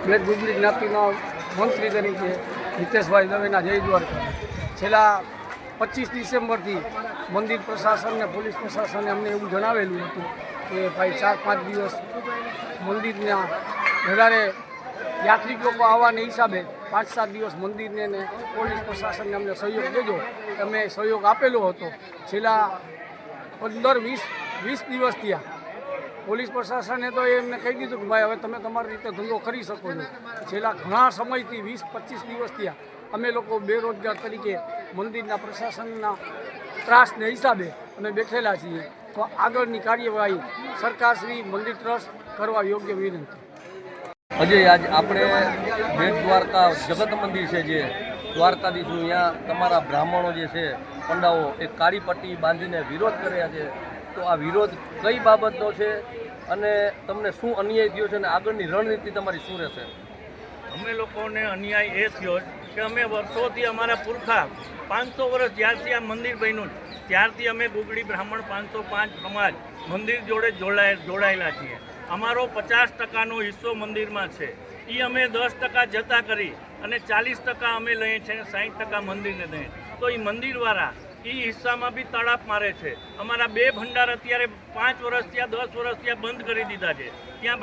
મેઘ ગુજરી જ્ઞાતિના મંત્રી તરીકે હિતેશભાઈ દવેના જય દ્વારકા. છેલ્લા 25 ડિસેમ્બરથી મંદિર પ્રશાસન ને પોલીસ પ્રશાસને અમને એવું જણાવેલું હતું કે ભાઈ 4-5 દિવસ મંદિરના વધારે યાત્રિક લોકો આવવાને હિસાબે 5-7 દિવસ મંદિરને ને પોલીસ પ્રશાસનને અમને સહયોગ દેજો. અમે સહયોગ આપેલો હતો. છેલ્લા 15-20 દિવસ થયા પોલીસ પ્રશાસને તો એમને કહી દીધું કે ભાઈ હવે તમે તમારી રીતે ધંધો કરી શકો છો. છેલ્લા ઘણા સમયથી 20-25 દિવસ થયા અમે લોકો બેરોજગાર તરીકે મંદિરના પ્રશાસનના ત્રાસને હિસાબે અમે બેઠેલા છીએ. તો આગળની કાર્યવાહી સરકારશ્રી મંદિર ટ્રસ્ટ કરવા યોગ્ય વિનંતી. અજય, આજ આપણે બેટ દ્વારકા જગત મંદિર છે જે દ્વારકાધીશનું, અહીંયા તમારા બ્રાહ્મણો જે છે પંડાઓ એ કાળી પટ્ટી બાંધીને વિરોધ કર્યા છે. તો આ વિરોધ કઈ બાબતનો છે અને તમને શું અન્યાય થયો છે અને આગળની રણનીતિ તમારી શું રહેશે? અમે લોકોને અન્યાય એ થયો કે અમે વર્ષોથી અમારા પુરખા 500 વર્ષ જ્યારથી આ મંદિર બન્યું ત્યારથી અમે ગુગળી બ્રાહ્મણ 505 સમાજ મંદિર જોડે જોડાયેલા છીએ. અમારો 50% હિસ્સો મંદિરમાં છે. એ અમે 10% જતા કરી અને 40% અમે લઈએ છીએ, 60% મંદિરને દઈએ. તો એ મંદિરવાળા એ હિસ્સામાં બી તડાપ મારે છે. અમારા 2 ભંડાર અત્યારે 5 વર્ષ થયા 10 વર્ષ થયા બંધ કરી દીધા છે. ત્યાં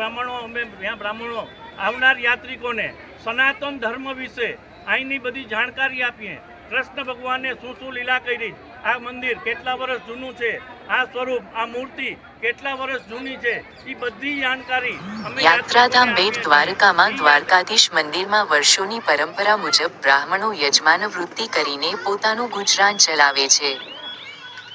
બ્રાહ્મણો આવનાર યાત્રિકોને સનાતન ધર્મ વિશે અહીંની બધી જાણકારી આપીએ. કૃષ્ણ ભગવાને શું લીલા કરી, આ મંદિર કેટલા વર્ષ જૂનું છે, આ સ્વરૂપ આ મૂર્તિ કેટલા વર્ષ જૂની છે, એ બધી જાણકારી યાત્રાધામ બેટ દ્વારકામાં દ્વારકાધીશ મંદિરમાં વર્ષોની પરંપરા મુજબ બ્રાહ્મણો યજમાન વૃત્તિ કરીને પોતાનું ગુજરાન ચલાવે છે.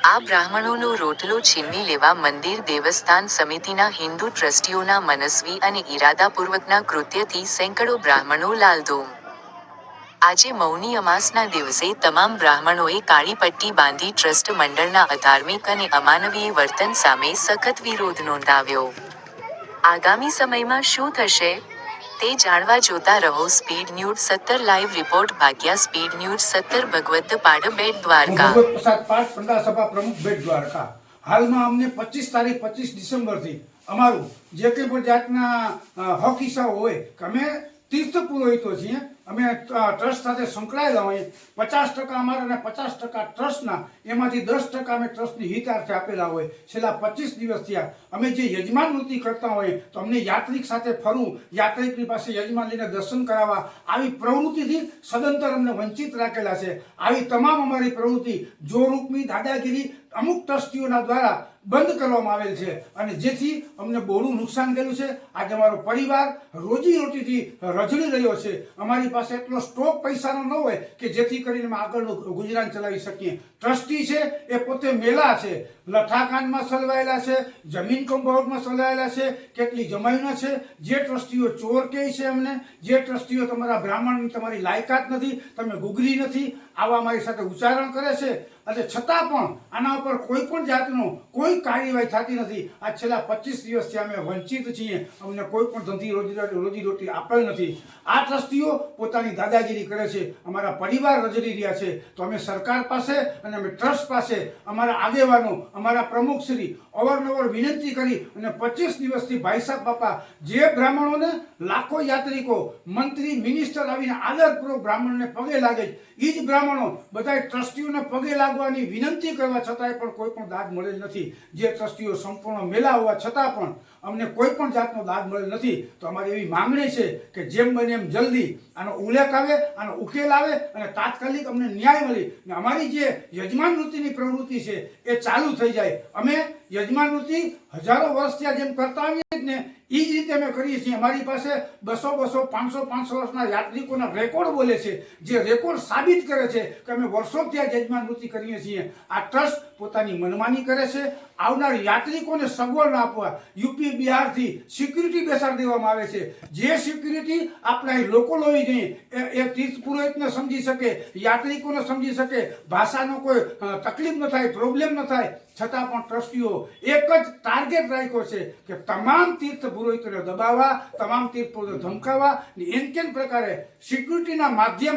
આ બ્રાહ્મણોનો રોટલો છીનવી લેવા મંદિર દેવસ્થાન સમિતિના હિન્દુ ટ્રસ્ટીઓના મનસ્વી અને ઈરાદાપૂર્વકના કૃત્યથી સેંકડો બ્રાહ્મણો લાલધૂમ. આજે મૌની અમાસના દિવસે તમામ બ્રાહ્મણોએ કાળી પટ્ટી બાંધી ટ્રસ્ટ મંડળના અધાર્મિક અને અમાનવીય વર્તન સામે સખત વિરોધ નોંધાવ્યો. આગામી સમયમાં શું થશે તે જાણવા જોતા રહો સ્પીડ ન્યૂઝ 17 લાઈવ રિપોર્ટ. ભાગ્યા સ્પીડ ન્યૂઝ 17 ભગવત પાડ બેટ દ્વારકા. પંડા સભા પ્રમુખ બેટ દ્વારકા. હાલમાં અમને 25 ડિસેમ્બરથી અમારું જે કંઈ પણ જાતના હક હિસ્સાઓ હોય કે અમે તીર્થ પુરોહિતો છીએ, અમે ટ્રસ્ટ સાથે સંકળાયેલા હોઈએ. 50% અમારા અને 50% ટ્રસ્ટના, એમાંથી 10% અમે ટ્રસ્ટની હિતાર્થે આપેલા હોય. છેલ્લા 25 દિવસ થયા અમે જે યજમાન વૃત્તિ કરતા હોઈએ તો અમને યાત્રિક સાથે ફરવું, યાત્રિકની પાસે યજમાન લઈને દર્શન કરાવવા, આવી પ્રવૃત્તિથી સદંતર અમને વંચિત રાખેલા છે. આવી તમામ અમારી પ્રવૃત્તિ જોરૂપની દાદાગીરી અમુક ટ્રસ્ટીઓના દ્વારા બંધ કરવામાં આવેલ છે અને જેથી અમને બહોળું નુકસાન થયેલું છે. આજે અમારો પરિવાર રોજીરોટીથી રઝળી રહ્યો છે. અમારી પાસે એટલો સ્ટોક પૈસાનો ન હોય કે જેથી કરીને અમે આગળનું ગુજરાન ચલાવી શકીએ. ટ્રસ્ટી છે એ પોતે મેલા છે, લઠાકાંડમાં સલવાયેલા છે, જમીન કમ્પાઉન્ડમાં સલવાયેલા છે, કેટલી જમાઈનો છે. જે ટ્રસ્ટીઓ ચોર કહે છે અમને, જે ટ્રસ્ટીઓ તમારા બ્રાહ્મણની તમારી લાયકાત નથી, તમે ગુગરી નથી, આવા અમારી સાથે ઉચ્ચારણ કરે છે. અને છતાં પણ આના ઉપર કોઈ પણ જાતનો કોઈ કાર્યવાહી થતી નથી. આ છેલ્લા 25 દિવસથી અમે વંચિત છીએ. અમને કોઈ પણ ધંધી રોજીરોટી આપેલ નથી. આ ટ્રસ્ટીઓ પોતાની દાદાગીરી કરે છે, અમારા પરિવાર રજડી રહ્યા છે. તો અમે સરકાર પાસે અને અમે ટ્રસ્ટ પાસે અમારા આગેવાનો, અમારા પ્રમુખશ્રી અવારનવાર વિનંતી કરી અને 25 દિવસથી ભાઈ સાહેબ બાપા જે બ્રાહ્મણોને લાખો યાત્રિકો, મંત્રી, મિનિસ્ટર આવીને આદરપૂર્વક બ્રાહ્મણને પગે લાગે છે, એ જ બ્રાહ્મણો બધા ટ્રસ્ટીઓને પગે લાગવાની વિનંતી કરવા છતાંય પણ કોઈ પણ દાદ મળેલ નથી. જે ટ્રસ્ટીઓ સંપૂર્ણ મેલા હોવા છતાં પણ અમને કોઈ પણ જાતનો દાદ મળેલ નથી. તો અમારી એવી માંગણી છે કે જેમ બને એમ જલ્દી આનો ઉલ્લેખ આવે, આનો ઉકેલ આવે અને તાત્કાલિક અમને ન્યાય મળી ને અમારી જે યજમાન વૃત્તિની પ્રવૃત્તિ છે એ ચાલુ થઈ જાય. અમે યજમાન વૃત્તિ હજારો વર્ષ ત્યાં જેમ કરતા આવીએ ને એ જ રીતે અમે કરીએ છીએ. અમારી પાસે 200, 500 વર્ષના યાત્રિકોના રેકોર્ડ બોલે છે, જે રેકોર્ડ સાબિત કરે છે કે અમે વર્ષોથી આ યજમાન વૃત્તિ કરીએ છીએ. આ ટ્રસ્ટ પોતાની મનમાની કરે છે. આવનાર યાત્રિકોને સગવડ આપવા યુપી, બિહારથી સિક્યુરિટી બેસાડી દેવામાં આવે છે. જે સિક્યુરિટી આપણા લોકો લોવી નહીં, એ તીર્થ પુરોહિતને સમજી શકે, યાત્રિકોને સમજી શકે, ભાષાનો કોઈ તકલીફ ન થાય, પ્રોબ્લેમ ન થાય. છતાં પણ ટ્રસ્ટીઓ એક જ ટાર્ગેટ રાખ્યો છે કે તમામ તીર્થ પુરોહિતોને દબાવવા, તમામ તીર્થ પુરોહિતોને ધમકાવવા, એમ કેમ પ્રકારે સિક્યુરિટીના માધ્યમ